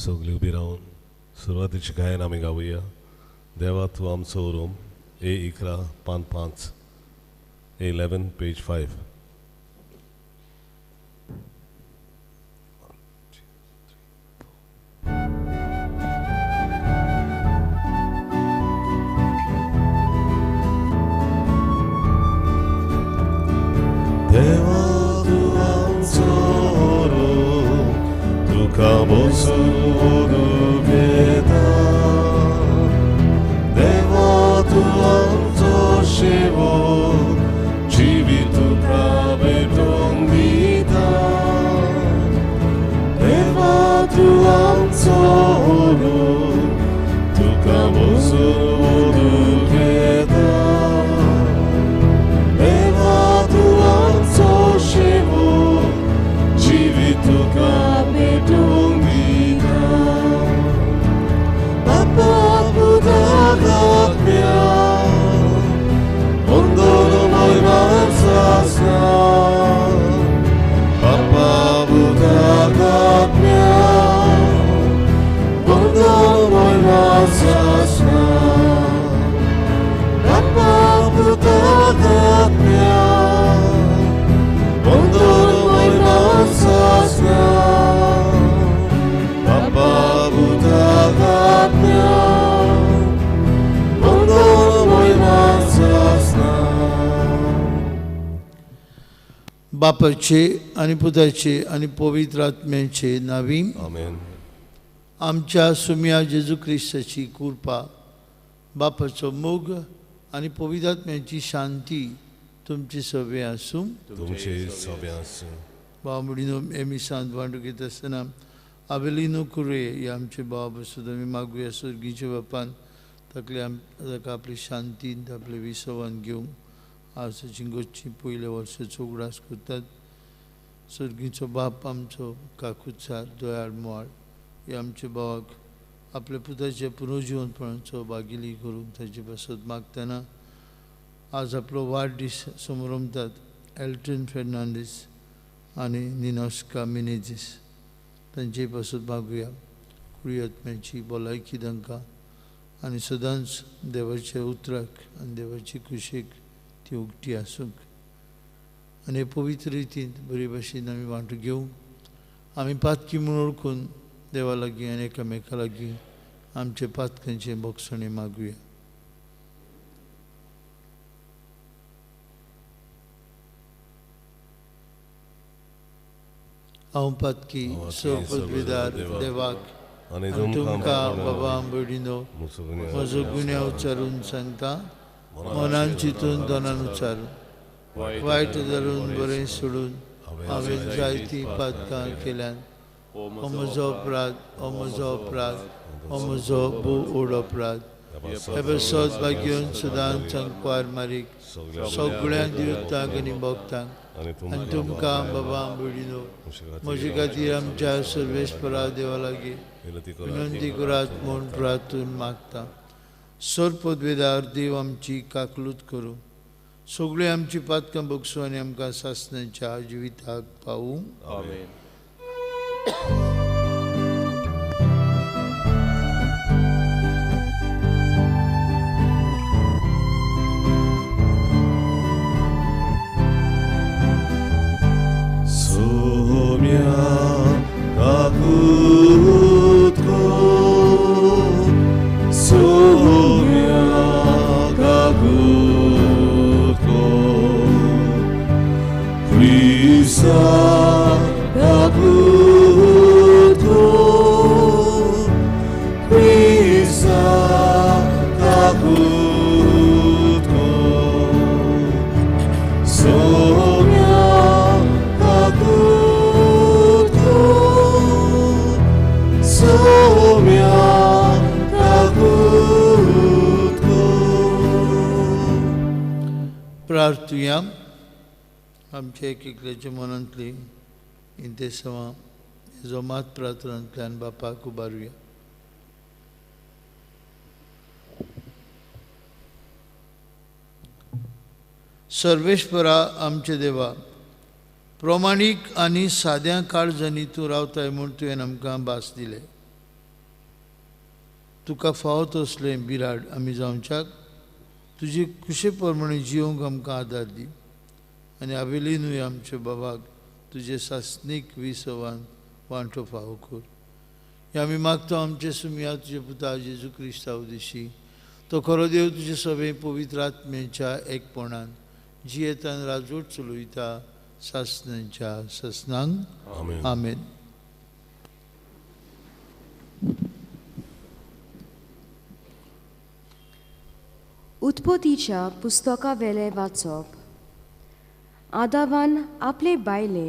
सगळीं उबी रावन सुरवातीची गायन आमी गावुया. देवा तूं आमचो उरूम A11 पान 5 A11 पेज 5. देवा तूं आमचो उरूम तुका बसून उबेता. देवा तूं आमचो सेवक जिवीत तुका भेटोवंक दिता. देवा तूं आमचो उरूम तुका बसून उबेता. देवा तूं आमचो सेवक जिवीत तुका भेटोवंक दिता. Papa Budagatmia Ondoro moi mansasna. Papa Budagatmia Ondoro moi mansasna. Papa Budagatmia Ondoro moi mansasna. Papa Budagatmia Ondoro moi mansasna. बापाचे आणि पुताचे आणि पवित्र आत्म्याचे नावी. Amen. आमच्या सुम्या जेजू ख्रिस्ताची कृपा, बापाचो मोग आणि पवित्र आत्म्याची शांती तुमची सगळे आसूं. तुमचे सगळ्यांस बाबडीनो एमी सांत वांटूक येत आसतना आवेलिनो कुरे हे आमचे बाब सुद्दां आमी मागुया सर्गीच्या बापान ताका आपली शांतीन आपले विसवान घेवंक आज जिंगोची पयले वर्साचो उगडास करतात. सर्गीचो बाप आमचो काकुचार दोयाळ मोळ हे आमचे भावाक आपल्या पुताच्या पुनर्जीवनपणाचो भागिली करून ताचे पासत मागतना आज आपलो वाडदीस समारंभात एल्टन फेर्नांडीस आनी निनोस्का मिनेजीस तांचे पासत मागुया कुडी आत्म्याची भलायकी तांकां आनी सदांच देवाच्या उतराक आनी देवाची कुशीक ती उक्ती आसूंक. आनी पवित्र रितीन बरे भाशेन आमी वांटो घेवंक आमी पातकी म्हूण ओळखून देवा लागीं आनी एकामेका लागीं आमचे पातकांचे बोगसणे मागुया. हांव पातकी पदवीदार देवाक आनी तुमकां बाबा आंबडिनो म्हजो गुन्यांव उच्चारून सांगता. मनान चिंतून दोनान उच्चारून वायट धरून बरें सोडून हांवें जायतीं पातकां केल्यान. हो म्हजो अपराध, हो म्हजो अपराध, हो म्हजो व्हड अपराध. हे सोद भाग्योन सदांच अंकवार मारीक सगळ्यांक दिवतांक आनी भोगतांक आनी तुमकां बाबा आंबडिनो म्हजे खातीर आमच्या सर्वेस्परा देवा लागीं विनंती करात म्हूण प्रार्थून मागता. सर पदवेदार देव आमची काकलूत करूं, सगळीं आमची पातकां भोगसूं आनी आमकां सासणाच्या जिविताक पावूं. आमेन. Sumia kakutko, sumia kakutko, Krista kakutko, Krista kakutko, sumia प्रार्थुया. आमच्या एकल्याच्या मनांतली इंतेसवा जोमात प्रार्थनांतल्यान बापाक उबारुया. सर्वेश्वरा आमचे देवा, प्रमाणीक आनी साद्या काळजांनी तूं रावताय म्हूण तुवें आमकां भास दिले. तुका फावत असलें बिराड आमी जावच्याक तुजे कुशे प्रमाणे जिवंक आमकां आदार दी आनी आवेलीनूय आमच्या बाबाक तुजे सासणीक विसवान वांटो फावो कर. हे आमी मागता आमचे सुमिया तुजे पुता जेजू क्रिस्ता उदेशी. तो खरो देव तुजे सभे पवित्र आत्म्याच्या एकपणान जियेतान राजवट चलयता सासणांच्या ससनांक आमेन. आमेन. उत्पत्तीच्या पुस्तका वेले वाचप. आदावान आपले बायले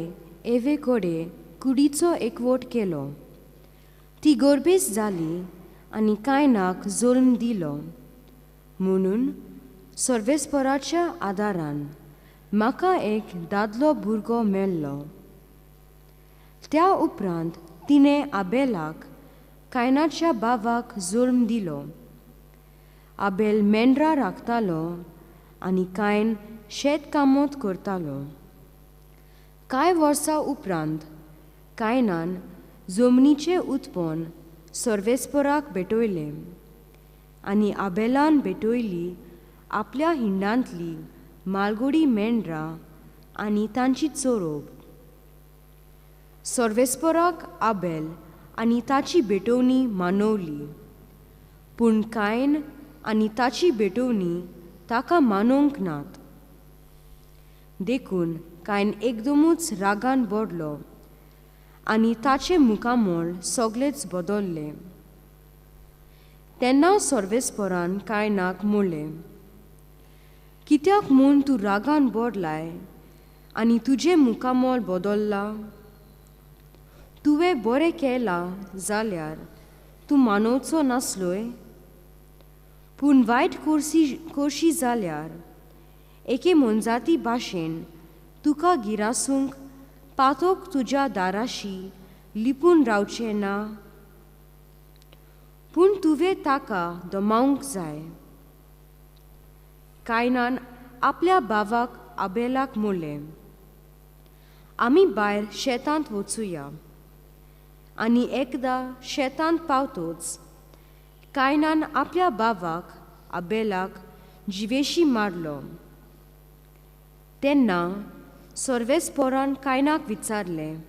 एवे कोडे कुडीचो एकवट केलो. ती गोरबेस जाली आनी कायनाक जल्म दिलो. म्हणून सर्वेस्पराच्या आदारान म्हाका एक दादलो भुरगो मेळ्ळो. त्या उपरांत तिणें आबेलाक कायनाच्या बावाक जल्म दिलो. आबेल मेंढरां राखतालो आनी कायन शेतकामत करतालो. कांय वर्सां उपरांत कायनान जमनीचें उत्पन्न सर्वेस्पराक भेटयलें आनी आबेलान भेटयली आपल्या हिंडांतली मालगुडी मेंढरां आनी तांची चोरोब. सर्वेस्पराक आबेल आनी ताची भेटवणी मानवली, पूण कायन आनी ताची भेटवणी ताका मानूंक नात. देखून कायन एकदमूच रागान बोडलो आनी ताचे मुखामोल सगळेच बदलले. तेन्ना सर्वेस्परान कायनाक म्हणलें, कित्याक म्हूण तूं रागान बोडलाय आनी तुजें मुखामोल बदलला? तुवें बरें केलां जाल्यार तूं मानवचो नासलोय? पूण वायट करशी जाल्यार एके मनजाती भाशेन तुका गिरासूंक पातोक तुज्या दाराशी लिपून रावचें ना? पूण तुवें ताका दमावंक जाय. कायनान आपल्या बावाक आबेलाक म्हणलें, आमी भायर शेतांत वचुया. आनी एकदां शेतांत पावतोच कायनान आपल्या बावाक आबेलाक जिवेशी मारलो. तेन्ना सर्वेस्परान कायनाक विचारलें,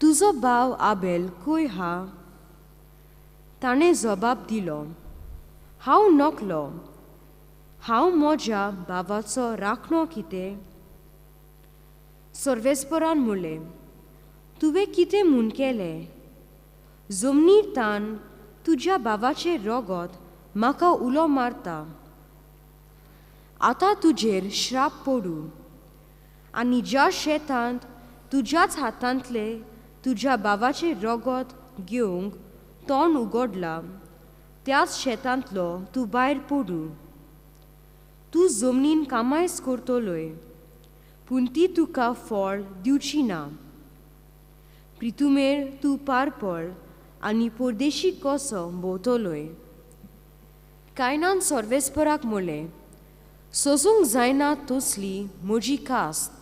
तुजो भाव आबेल खंय हा? ताणें जबाब दिलो, हांव नकलो. हांव म्हज्या भावाचो राखणो कितें? सर्वेस्परान म्हणलें, तुवें कितें म्हूण केलें? जमनीर तान तुज्या भावाचें रगत म्हाका उलो मारता. आतां तुजेर श्राप पडूं आनी ज्या शेतांत तुज्याच हातांतले तुज्या भावाचें रगत घेवंक तोंड उगडलां त्याच शेतांतलो तूं भायर पडूं. तूं जमनीन कामायज करतलोय, पूण ती तुका फळ दिवची ना. प्रितुमेर तूं पारपळ आनी परदेशी कसो भोंवतलोय. कायनान सर्वेस्पराक म्हणलें, सोसूंक जायना तसली म्हजी कास्त.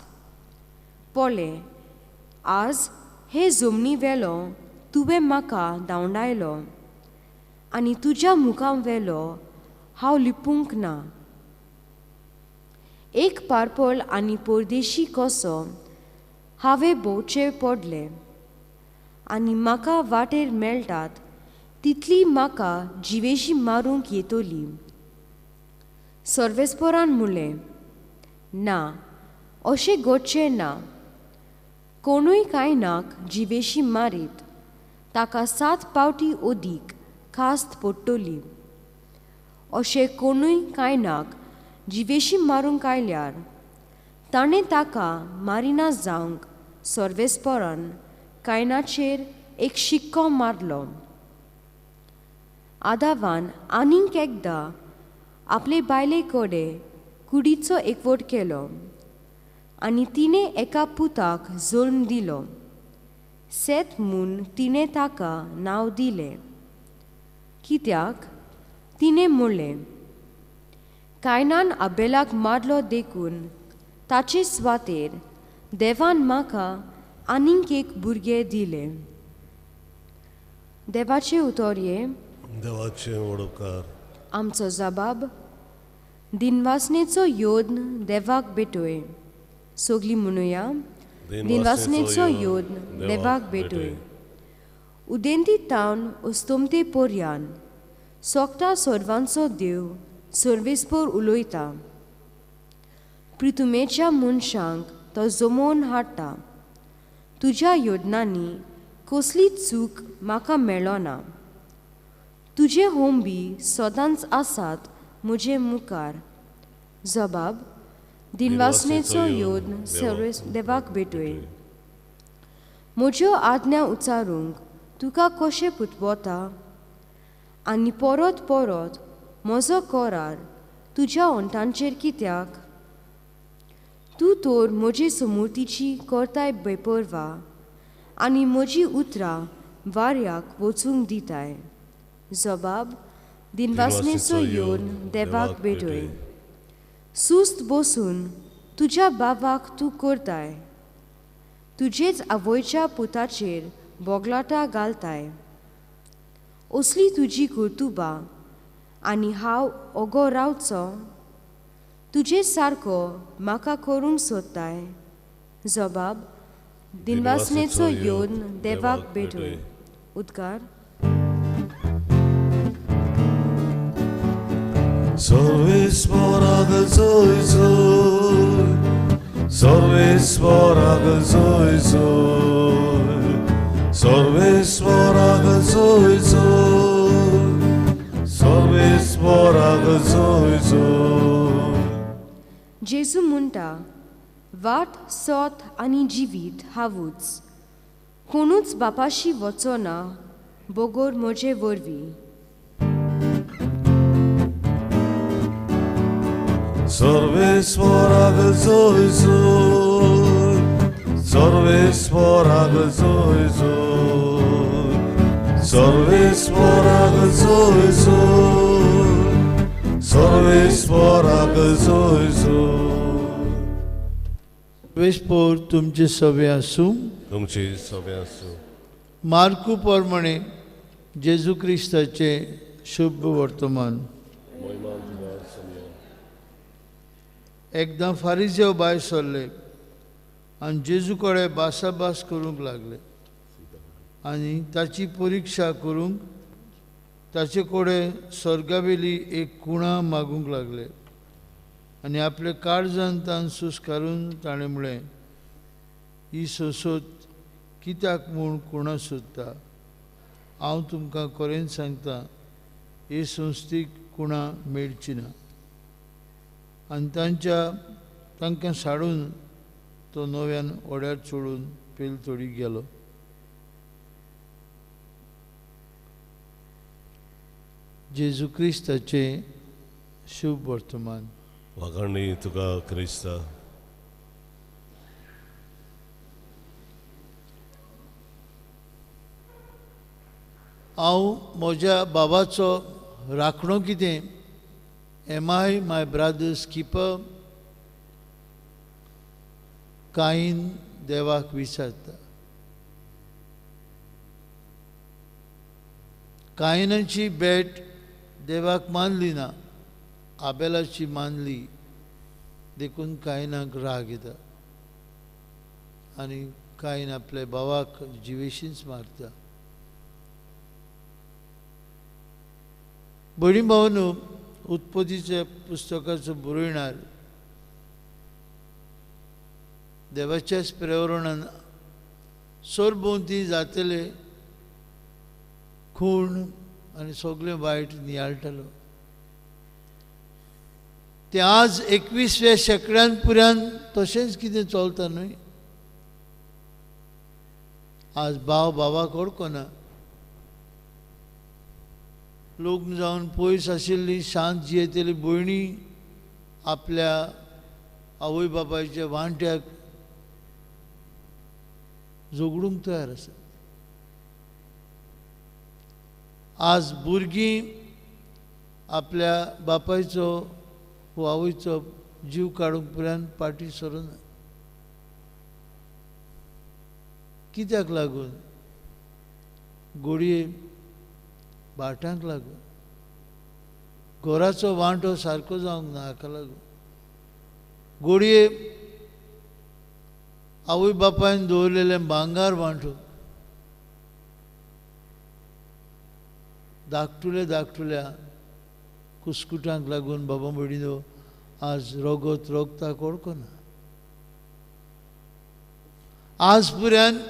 पळय, आज हे जमनी वेलो तुवें म्हाका धांवडायलो आनी तुज्या मुखां वेलो हांव लिपूंक ना. एक पारपळ आनी परदेशी कसो हांवें भोंवचें पडलें आनी म्हाका वाटेर मेळटात तितली म्हाका जिवेशी मारूंक येतली. सर्वेस्परान म्हणलें, ना, अशें घडचें ना. कोणूय कायनाक जिवेशी मारीत ताका 7 पावटी ओदीक खास्त पडटली. अशें कोणूय कायनाक जिवेशी मारूंक आयल्यार ताणें ताका मारिना जावंक सर्वेस्परान कायनाचेर एक शिक्को मारलो. आदावान आनीक एकदां आपले बायले कडेन कुडीचो एकवट केलो आनी तिणें एका पुताक जल्म दिलो. सेत म्हूण तिणें ताका नांव दिलें. कित्याक तिणें म्हणलें, कायनान आबेलाक मारलो देखून ताचे सुवातेर देवान म्हाका आनीक एक भुरगें दिलें. देवाचें उतर हे. देवाचे ओडकार आमचो जबाब दिनवासनेचो योद्न देवाक भेटोय. सोगली म्हणुया, दिनवासनेचो योद्न देवाक भेटोय. उदेंती तावन उस्तोमते पोरयान सोगता सोर्वांचो देव सर्वेस्पोर उलोयता. प्रितुमेच्या मनशांक तो जमोवन हाडटा. तुज्या योजनांनी कसलीच चूक म्हाका मेळ्ळो ना. तुजे होंबी सदांच आसात म्हजे मुखार. जबाब दिनवासनेचो योद्न देवाक भेटोय. म्हज्यो आज्ञा उचारूंक तुका कशें पुतवता आनी परत परत म्हजो कोरार तुज्या ओंठांचेर कित्याक? तूं तर म्हजे समृद्धीची करताय बेपरवा आनी म्हजी उतरां वाऱ्याक वचूंक दिताय. जबाब दिनवासनेचो योद्न देवाक भेटोय. सुस्त बसून तुज्या बाबाक तूं करताय. तुजेच आवयच्या पुताचेर बोगलाटा घालताय. असली तुजी कर्तुबां आनी हांव ओगो रावचो? तुजे सारको म्हाका करूंक सोदताय. जबाब दिनवासनेचो योद्न देवाक भेटोय. उद्गार Sorvesporak zoy zoy, sorvesporak zoy zoy, sorvesporak zoy zoy, sorvesporak zoy zoy. जेजू म्हणटा, वाट सोत आनी जिवीत हांवूच. कोणूच बापाशी वचोना बोगोर म्हजे वरवीं. Sorvesporak zoy zoy, sorvesporak zoy zoy, sorvesporak zoy zoy, sorvesporak zoy zoy. वेस्पोर तुमचे सवे आसूं. तुमची सभा आसूं. मार्कू प्रमाणे जेजू क्रिस्ताचे शुभ वर्तमान. एकदां फारिजेव भायर सरले आनी जेजू कडेन भासाभास करूंक लागले आनी ताची परिक्षा करूंक ताचे कडेन स्वर्गावेली एक कुणां मागूंक लागले. आनी आपले काळजांत तान सुस्कारून ताणें म्हळें, ही सोसोत कित्याक म्हूण कुणां सोदता? हांव तुमकां खरें सांगता, हे संस्थीक कुणां मेळची ना. आनी तांकां साडून तो नव्यान ओड्यार चडून पेलतोडी गेलो. जेजू क्रिस्ताचे शुभ वर्तमान. वागणी तुका क्रिस्ता. हांव म्हज्या बाबाचो राखणो कितें? Am I my brother's keeper? कायन देवाक विचारता. कायनाची भेट देवाक मानली ना, आबेलाची मानली. देखून कायनाक राग येता आनी कायन आपल्या भावाक जिवेशींच मारता. भयणी भावांनो, उत्पत्तीच्या पुस्तकाचो बरयणार देवाच्याच प्रेरणान सरभोंवती जातले खूण आनी सगळें वायट नियाळटलो. ते आज 21व्या शेंकड्यान पर्यंत तशेंच कितें चलता न्हय. आज भाव भावाक वळखना. लग्न जावन पयस आशिल्ली शांत जियेतली भयणी आपल्या आवय बापायच्या वांट्याक झगडूंक तयार आसा. आज भुरगीं आपल्या बापायचो वो आवयचो जीव काडूंक पर्यंत पाटी सरना. कित्याक लागून? घडये भाटांक लागून घराचो वांटो सारको जावंक ना हाका लागून घोडये आवय बापायन दवरलेले भांगार वांटो धाकटुल्या कुस्कुटांक लागून बाबा मडिनो आज रोगत रोगता कोळको ना आज पर्यंत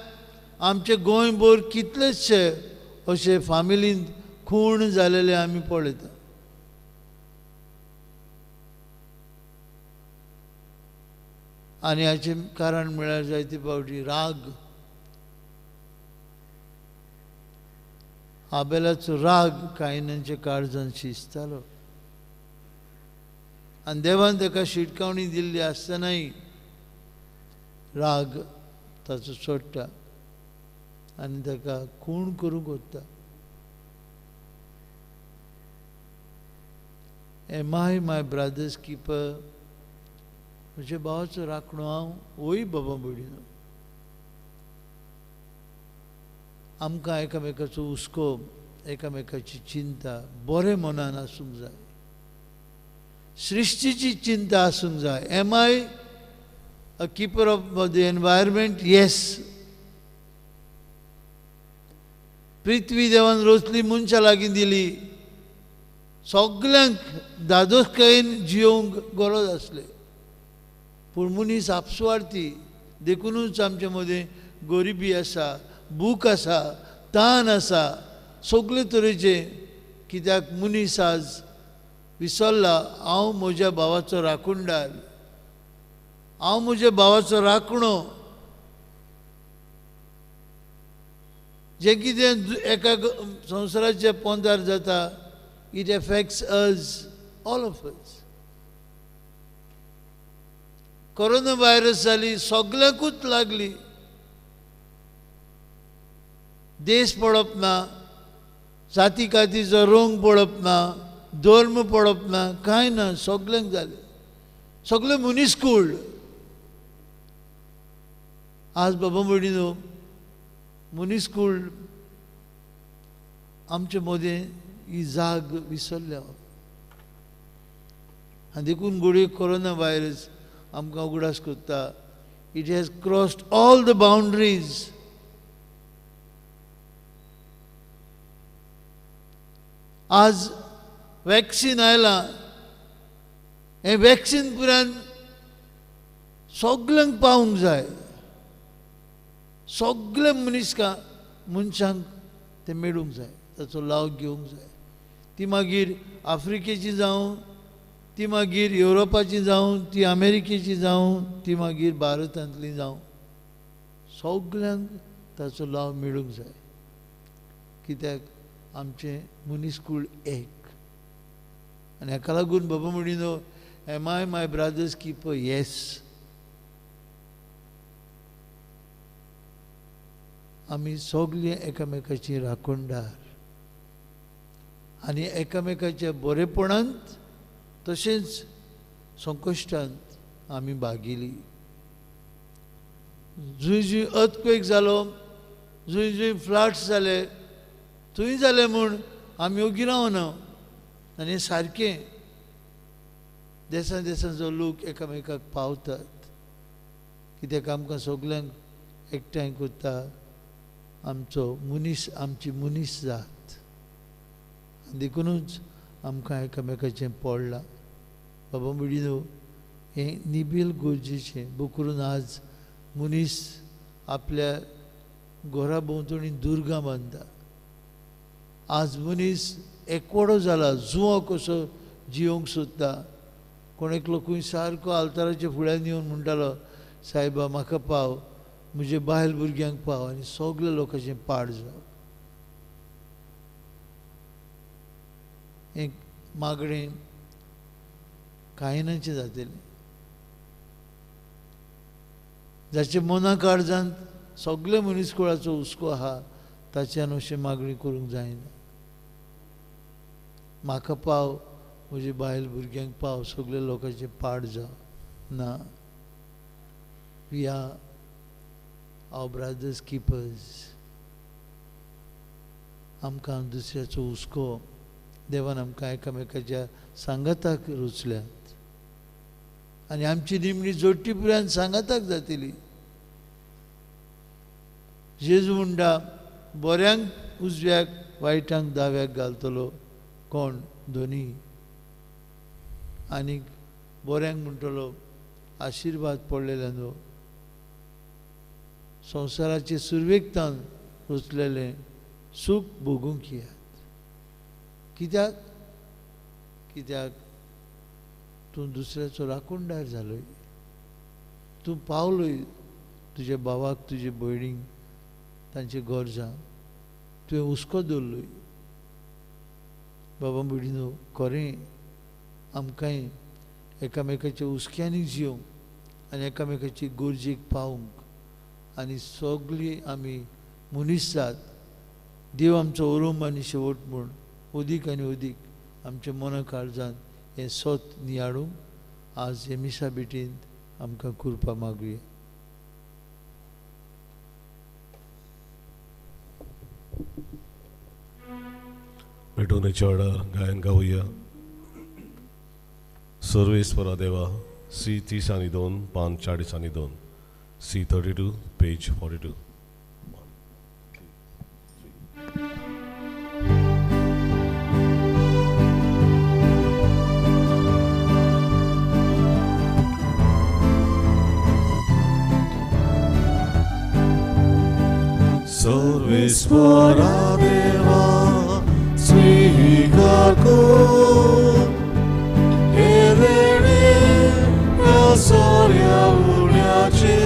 आमचे गोंयभर कितलेशे अशे फामिलींत खूण जालेले आमी पळयता आनी हाचें कारण म्हळ्यार जायते फावटी राग आबेलाचो राग कायनांच्या काळजांत शिजतालो आनी देवान ताका शिटकावणी दिल्ली आसतनाय राग ताचो सोडटा आनी ताका खूण करूंक वता am I my brother's keeper म्हज्या भावाचो राखणो हांव वय बाबा मडिनो आमकां एकामेकाचो हुस्को एकामेकाची चिंता बरे मनान आसूंक जाय सृश्टीची चिंता आसूंक जाय am I a keeper of the environment yes पृथ्वी देवान रोचली मनशा लागीं दिली सगल्यांक दादोसकायेन जियोंक गरज आसली पूण मनीस आपसुवार्थी देखूनच आमचे मदें गरिबी आसा भूक आसा ताण आसा सगळे तरेचे कित्याक मनीस आज विसरला हांव म्हज्या भावाचो राखणदार हांव म्हज्या भावाचो राखणो जें कितें एका संवसाराच्या पोंदार जाता it effects us all of us corona virus जाली सगळ्यांकूच लागली देश पळप ना जाती कातीचो रंग पळप ना धर्म पळप ना कांय ना सगळ्यांक जालें सगळे मनीसकूळ आज बाबा मडिनो मनीसकूळ आमचे मदें ही जाग विसरल्या आनी देखून घडये कोरोना व्हायरस आमकां उगडास करता it has crossed all the boundaries आज वॅक्सीन आयलां हें वॅक्सीन पुरान सगळ्यांक पावूंक जाय सगळे मनशांक तें मेळूंक जाय ताचो लाव घेवंक जाय ती मागीर आफ्रिकेची जावं ती मागीर युरोपाची जावं ती अमेरिकेची जावं ती मागीर भारतांतली जावं सगळ्यांक ताचो लाव मेळूंक जाय कित्याक आमचें मनीसकूळ एक आनी हाका लागून बाबा मडिनो am I my brother's keeper yes आमी सगळीं एकामेकाची राखणदार आनी एकामेकाच्या बरेपणांत तशेंच संकश्टांत आमी भागिली जंय जंय अर्थक्वेक जालो जंय जंय फ्लड्स जाले थंय जालें म्हूण आमी ओगी रावना आनी हें सारकें देशां देशांचो लोक एकामेकाक पावतात कित्याक आमकां सगल्यांक एकठांय करता आमची मनीस जात देखूनच आमकां एकामेकाचें पडलां बाबा मडिनो हें निबील गरजेचें बकरून आज मनीस आपल्या घरा भोंवतणी दुर्गा बांदता आज मनीस एकवडो जाला जुवो कसो जियोंक सोदता कोण एकलो खंय सारको आल्ताराच्या फुड्यान येवन म्हणटालो सायबा म्हाका पाव म्हजे बायल भुरग्यांक पाव आनी सगल्या लोकांचें पाड जावप एक मागणें कायनाचें जातलें जाचे मना काळजांत सगळे मनीसकुळाचो हुस्को आहा ताच्यान अशें मागणी करूंक जायना म्हाका पाव म्हजे बायल भुरग्यांक पाव सगळे लोकांचे पाड जाव ना we are our brothers' keepers आमकां दुसऱ्याचो हुस्को देवान आमकां एकामेकाच्या सांगाताक रुचल्यात आनी आमची निमणी जोडटी पुरान सांगाताक जातली. जेजू म्हणटा बऱ्यांक उजव्याक वायटांक दाव्याक घालतलो कोण दोनी आनीक बऱ्यांक म्हणटलो आशिर्वाद पडलेले न्हू संवसाराचे सुरवेकतान रुचलेलें सूख भोगूंक येयात. कित्याक कित्याक तूं दुसऱ्याचो राखणदार जालोय, तूं पावलोय तुज्या भावाक तुजे भयणीक तांचे गरजां तुवें हुस्को दवरलोय. बाबा भयणीनो खरें आमकांय एकामेकाच्या हुस्क्यांनी जिवंक आनी एकामेकाची गरजेक पावूंक आनी सगळीं आमी मनीस जात देव आमचो ओरूम आनी शेवट म्हूण ओदीक आनी ओदीक आमच्या मना काळजान हें सोत नियाळूंक आज हे मिसा बेटीन आमकां कृपा मागुया. भेटवणीच्या वेळार गायन गावुया. सर्वेस्परा देवा सी 32 पान 42 सी 32 पेज 42. सर्वेस्परा देवा स्वीकार कर soria uniace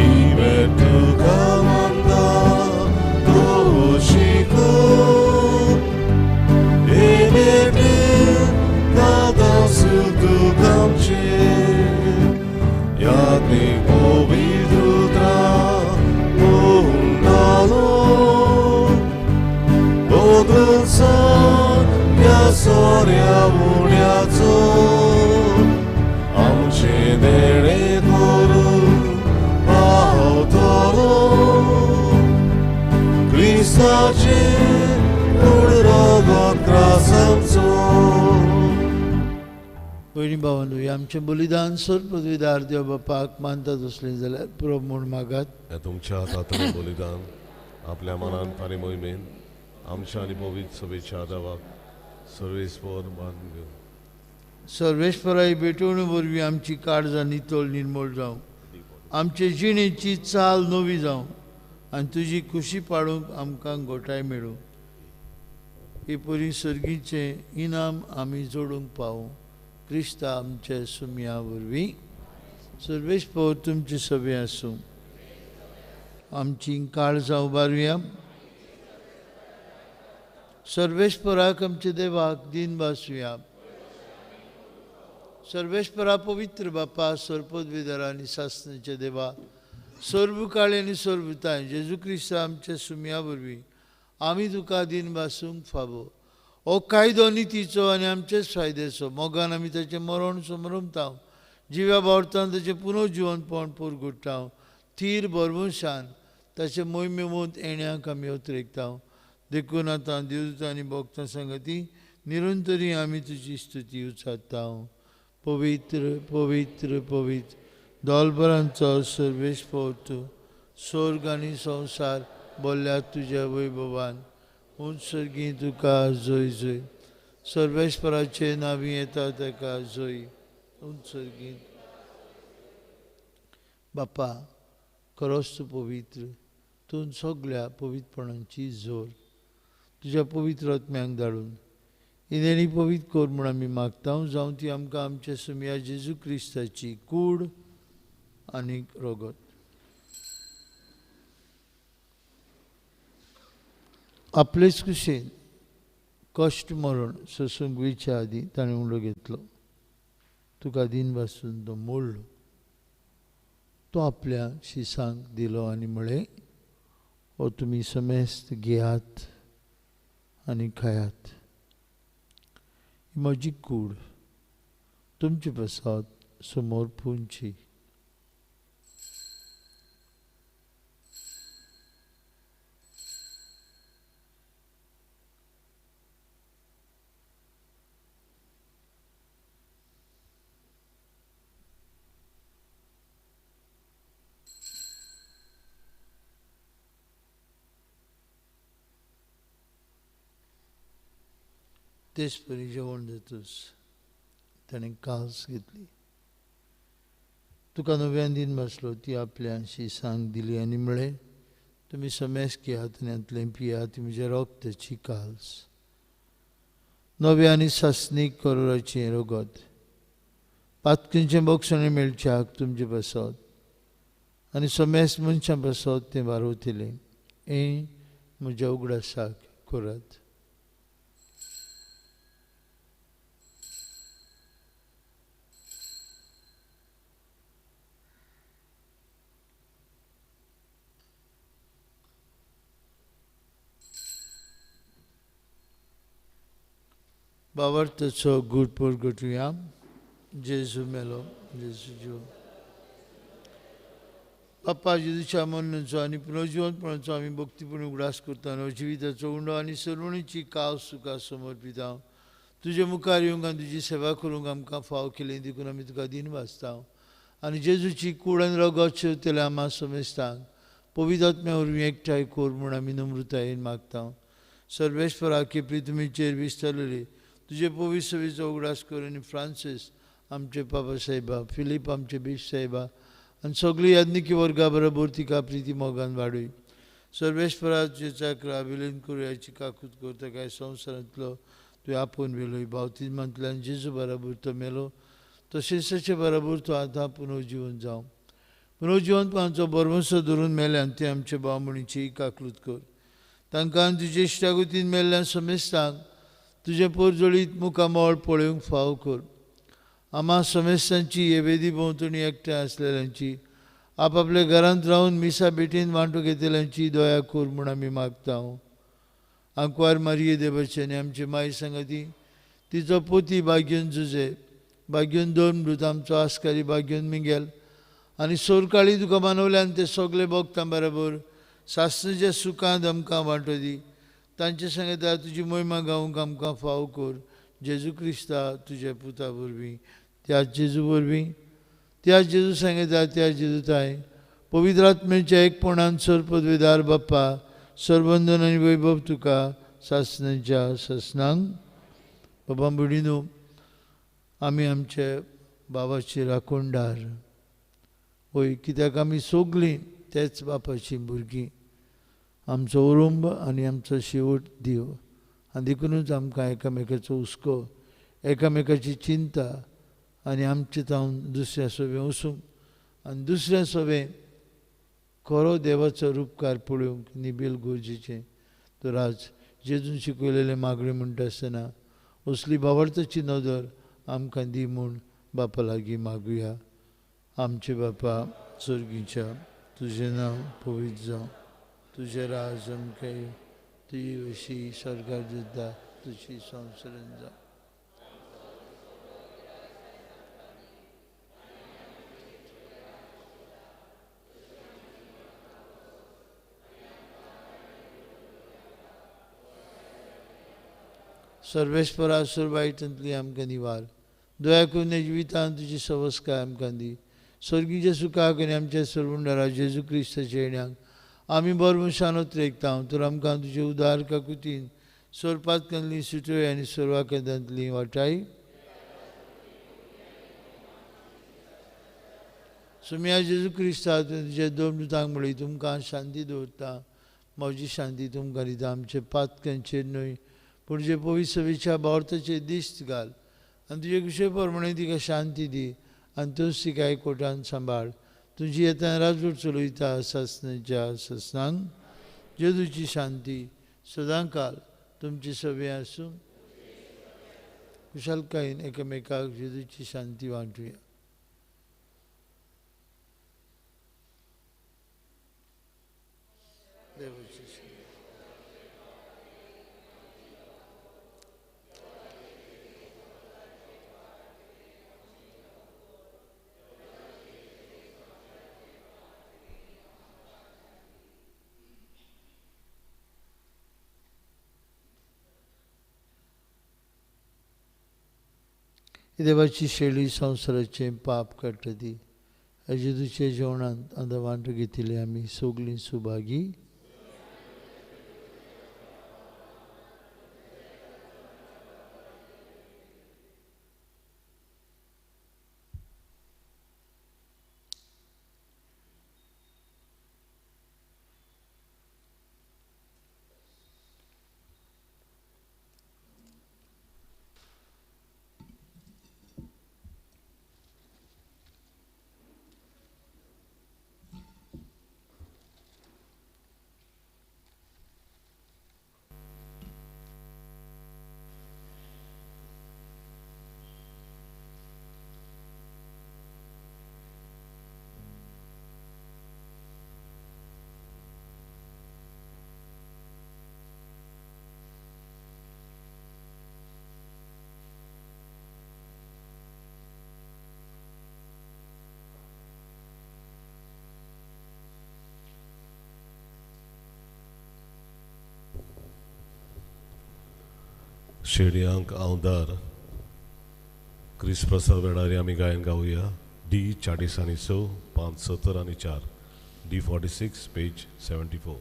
imetu kamanda doshiko emetu kada sutu kamche yadni povidrutra undalo odrunsa ya soria uniaco Cedere coro autoro Cristace urrogot krasamco. भयणी भावांनो आमचें बलिदान सर पदवीदार देव बापाक मानतात असलें जाल्यार पुरो म्हूण मागात. हे तुमच्या हातांतलें बलिदान आपल्या मनान आनी मोहिमेन आमच्या आनी पवित्र सभेच्या देवाक सर्वेस्पर मान घेवन सर्वेस्पराय भेटवणे वरवीं आमची काळजां नितळ निर्मळ जावं आमचे जिणेची चाल नवी जावं आनी तुजी खुशी पाडूंक आमकां घोटाय मेळूं. हे परी सर्गीचें इनाम आमी जोडूंक पावूं क्रिस्ता आमच्या सुमया वरवीं. सर्वेस्पर तुमचे सभे आसूं. आमची काळजां उबारुया. सर्वेस्पराक आमच्या देवाक दिन भासुया. सर्वेस्परा पवित्र बापा सर्पदविदारा आनी सासणाच्या देवा सर्वकाळी आनी सर्वताय जेजू क्रिस्ता आमच्या सुमया वरवीं आमी तुका दिन भासूंक फावो. हो कायदो नितीचो आनी आमचेच फायद्याचो मोगान आमी ताचें मरण समरमताव जिव्या भावर्थान ताचें पुनर्जिवनपण परगुट्टाव थीर बरवंशान ताचे मोहिमेमोत येण्याक आमी उतरेकताव. देखून आतां देवदूतां आनी भक्तां सांगती निरंतरी आमी तुजी स्तुती उचारताव. पवित्र पवित्र पवित्र दोलबरांचो सर्वेस्पर तूं स्वर्ग आनी संवसार बोल्ल्या तुज्या वैभवान उंच सर्गी तुका जय जय. सर्वेस्पराचे नांवी येता ताका जय. उंच सर्गी बापा खरोच तूं पवित्र. तूं सगळ्या पवित्रपणांची जोर तुज्या पवित्र आत्म्यांक धाडून इनेनी पवित्र कोर म्हूण आमी मागता जावं ती आमकां आमच्या सुमया जेजू क्रिस्ताची कूड आनी रोगत. आपलेच कुशेन कश्ट मरण सोसूंक वयच्या आदीं ताणें उंडो घेतलो. तुका दिन भासून तो मोडलो. तो आपल्या शिसांक दिलो आनी म्हळें हो तुमी समेस्त घेयात आनी खायात. म्हजी कूड तुमचे प्रसाद समोर पुंची. तेच परी जेवण जातूस ताणें काल्स घेतली. तुका नव्यान दिन बसलो ती आपल्याशी सांग दिली आनी म्हळें, तुमी समेस घेयात आनी हातूंतलें पियात, ती म्हज्या रोगताची काल्स. नव्या आनी सासणीक करोराचें रगत पातकेंचें बोगसणें मेळच्याक तुमचे बसत आनी समेस मनशां बसत तें वारोवतलें. हें म्हज्या उगडासाक करात. भावार्थाचो गूढ परगटुया. जेजू मेलो, जेजू जिवो. बाप्पा जेजूच्या मरणाचो आनी पुनर्जिवंतपणाचो आमी भक्तीपूर्ण उगडास करता. जिविताचो उंडो आनी सरवणीची काव सुका समर्पिता. तुजे मुखार येवंक आनी तुजी सेवा करूंक आमकां फाव केलें देखून आमी तुका दिन वाचता. आनी जेजूची कूड आनी रगत शेवतले आम्हा समेस्तांक पवित्र आत्म्या वरवीं एकठांय कोर म्हूण आमी नम्रतायेन मागता. सर्वेश्वरा केपरी तुमीचेर विस्तारलेली तुजे पवित्र सवेचो उगडास कर आनी फ्रांसीस आमचे पापा साहेबा, फिलीप आमचे बिश साहेबा आनी सगळी याज्ञिकी वर्गा बरोबर तिका प्रिती मोगान वाडय. सर्वेश्वरा तुजे चाकरा विलीन करुयाची काकूत कर. ताका संवसारांतलो तुवें आपोवन वेलोय. बावतिजमांतल्यान जेजू बराबर तो मेलो, तशेंच ताचे बराबर तो आतां पुनर्जिवन जावं. पुनर्जिवंतपणाचो बरमसो धरून मेल्यान ते आमचे भाव मणीची काकूत कर. तांकां तुजे इश्टागतीन मेल्ल्यान समेस्तांक तुजे पोरजोळीत मुखामोळ पळोवंक फाव कर. आम्हा समेस्तांची येवेदी भोंवतणी एकठांय आसलेल्यांची आपआपल्या घरांत रावन मिसा बेटीन वांटो घेतलेल्यांची दया कर म्हूण आमी मागता. आंकवार मारये देवाचे आनी आमचे माय सांगाती तिचो पोती भाग्योन जुजे, भाग्योन दोन मृत आमचो आस्कारी भाग्योन मिगेल आनी सोरकाळी तुका मानवल्यान ते सगळे भक्तां बरोबर सासणेच्या सुखांत आमकां वांटो दी. तांचे सांगता तुजी महिमा गावंक आमकां फाव कर. जेजू क्रिस्ता तुज्या पुता वरवीं, त्याच जेजू वरवीं, त्याच जेजू सांगता त्या जेजूताय पवित्र आत्म्याच्या एकपणान सर पदवेदार बाप्पा सर्वंदन आनी वैभव तुका सासणेच्या ससनांक. बाबा बुडीनो, आमी आमच्या बाबाची राखणदार वय, कित्याक आमी सगळीं तेच बापाची भुरगीं. आमचो उरुंब आनी आमचो शेवट देव आनी देखूनच आमकां एकामेकाचो हुस्को, एकामेकाची चिंता आनी आमचे तावन दुसऱ्या सोबे वचूंक आनी दुसऱ्या सोबे खरो देवाचो उपकार पळोवंक निबेल गरजेचें. तर आज जेजून शिकयलेले मागणे म्हणटा आसतना असली भावार्थाची नदर आमकां दी म्हूण बापा लागीं मागुया. आमचे बापा सर्गीच्या, तुजें नांव पवित्र जावं, तुजें राज अमकें येवं, तुजी अशी स्वर्गार जाता तुजी संवसारान जावं. सर्वेश्वरा सुरवाईटांतली आमकां निवार. दया करून जिवितांत तुजी संस्कार आमकां दी. स्वर्गीच्या सुखाक आनी आमच्या सर्वंडारा जेजू क्रिस्ताच्या येण्याक आमी बरमुशान उतरेकता. तर आमकां तुजे उदार काकुतीन सोरपातकांतली सुटोय आनी सर्वाकेदांतली वाटाय. सुम्या जेजू क्रिस्ता तुजे दोन दुतांक म्हळी तुमकां शांती दवरता. म्हजी शांती तुमकां दिता. आमचे पातकांचेर न्हय पूण जे पवित्र सवेच्या भावार्थाचेर दिश्ट घाल आनी तुजे कुशे प्रमाणे तिका शांती दी आनी तूंच तिका एकवटान सांबाळ. तुजी येता राजवट चलयता सासणेच्या ससनांक. जेजूची शांती सदांकाल तुमची सवे आसूं. कुशलकायेन एकामेकाक जेजूची शांती वांटुया. देवाची देवाची शेळी संवसाराचें पाप काडटा ती. जेजूचे जेवणांत आतां वांटो घेतिल्ले आमी सगळीं सुभागी. शेडयांक आंवदार क्रिस प्रसाद वेडारी आमी गायन गावया D40 570 आणि 4 D46 page 74.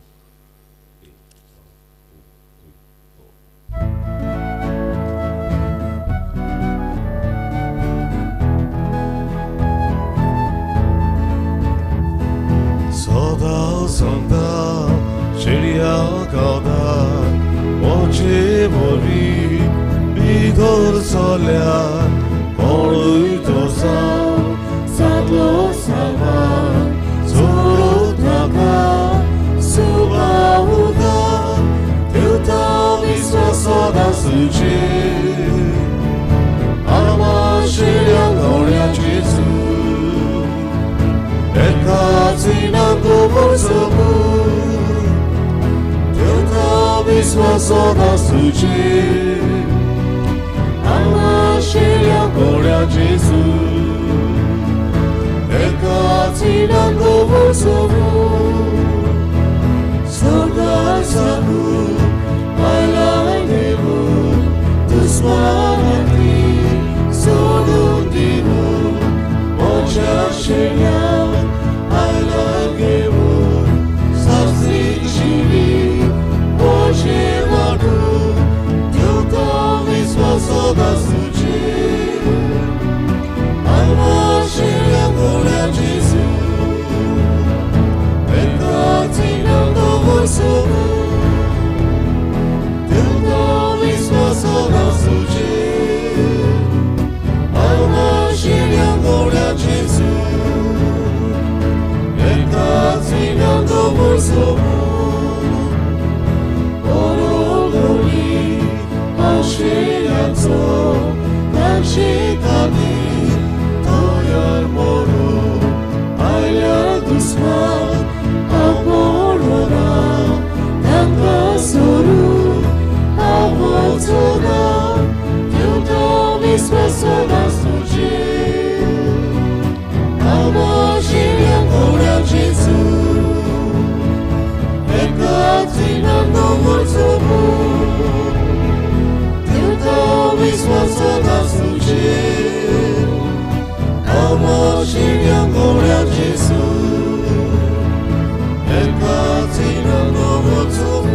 서다 선다 시리아 가다 오지 머리 비돌 설랴 거의 도사 사도 사방 서로 다가 수바우다 듀타 비서서다 수지 아마 시리아 거랴 지수 Ekatina Kubursabu Tilta Visvasoda Suci Allah Shirya Gorya Jesu Ekatina Kubursabu Soda Sabu Ailai Devu Dusmanati Sodu Divu Mocha Shirya I love you, Sasri Chiri, Oje Madu, Tilta Visvasoda Suci, Alma Shirya Gorya Jesu, Ekatina Novosobu, Tilta Visvasoda Suci, Alma Shirya Gorya Jesu. Ekatina Novosobu Orogoli Ashirato Tanchikani Toyar Moro Ayar Dusman Aporora Tankasoru Apotora Tilta Visvasoda Suci Alma Shirya Gorya Jesu Ekatina Novosobu Tilta Visvasoda Suci Alma Shirya Gorya Jesu Ekatina Novosobu.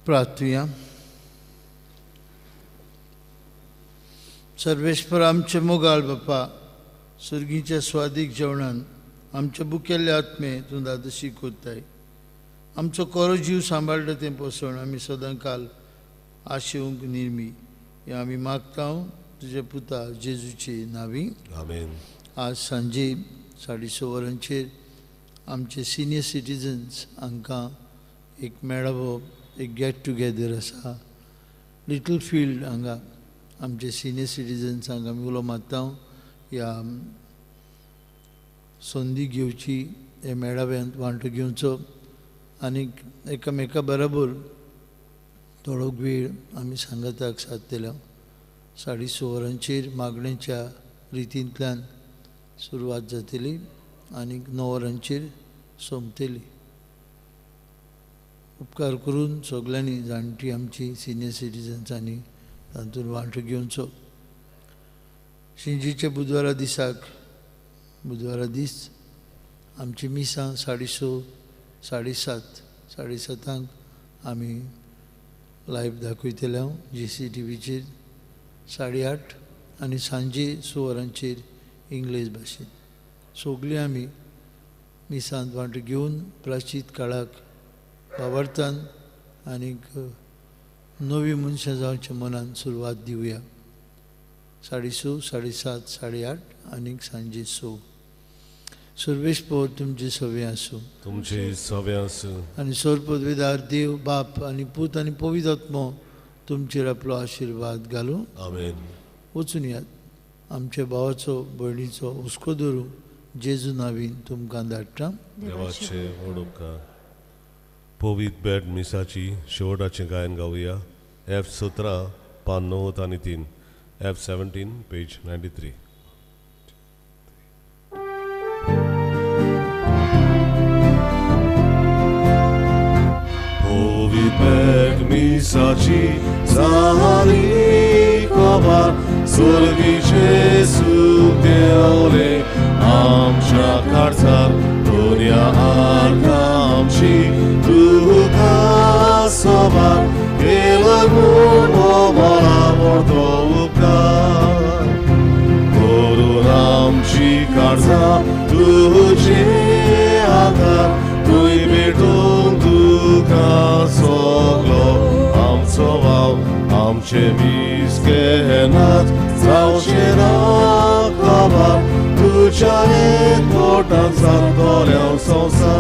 प्रार्थूया. सर्वेश्वर आमचे मोगाळ बापा, सुर्गीच्या स्वादीक जेवणान आमच्या बुकेल्ल्या आत्मे तूं दादशी कोत्ताय. आमचो कोरो जीव सांबाळटा तें पोसण आमी सदां काल आशेवंक निर्मी हें आमी मागता तुज्या पुता जेजूचे नांवी. आमेन. आज सांजे 6:30 वरांचेर आमचे सिनियर सिटीजन्स हांकां एक मेळावो, एक गेट टुगेदर आसा लिटल फील्ड हांगा. आमचे सिनियर सिटीजन्सांक आमी उलो मारता ह्या संदी घेवची, हे मेळाव्यांत वांटो घेवचो आनीक एकामेका बरोबर थोडो वेळ आमी सांगाताक सादतले. 6:30 वरांचेर मागणेच्या रितींतल्यान सुरवात जातली आनीक 9 वरांचेर सोंपतली. उपकार करून सगळ्यांनी जाणटी आमची सिनियर सिटीजन्सांनी तातूंत वांटो घेवचो. शिंजीच्या बुधवारा दिसाक, बुधवारा दीस आमची मिसां 6:30 7:30 आमी लायव्ह दाखयतले हांव GCTVचेर 8:30 आनी सांजे 6 वरांचेर इंग्लीश भाशेन सगळीं आमी मिसांत वांटो घेवन प्राचीत काळाक वावरतान आनीक नवी मनशां जावच्या मनान सुरवात दिवया. 6:30, 7:30, 8:30 आनीक सांजे 6. सर्वेश पौर तुमचे सवे आसूं तुमचे सवे आसूं आनी सोर पदवीदार देव बाप आनी पूत आनी पवित्र आत्मो तुमचेर आपलो आशिर्वाद घालूं. आमेन. वचून यात आमच्या भावाचो भयणीचो हुस्को धरूं जेजू नांवीन तुमकां धाडटा. देवाचे व्हड उपकार. पवित्र बेड मिसाची शेवटाचें गायन गावया. F17 पान 9 आनी 3. F17 page 93. Ppovit beď misaci zahalikovar, Surgice sugdeole, amša karcar, dunia arkamci, duha sovar, Elagu momora mordovukar. Korunamci karza, duce agar, Tui betun tuka soglo, amco wał, amcie miskenat, zawsze rakowa, tucia potan zadoliał sąsa.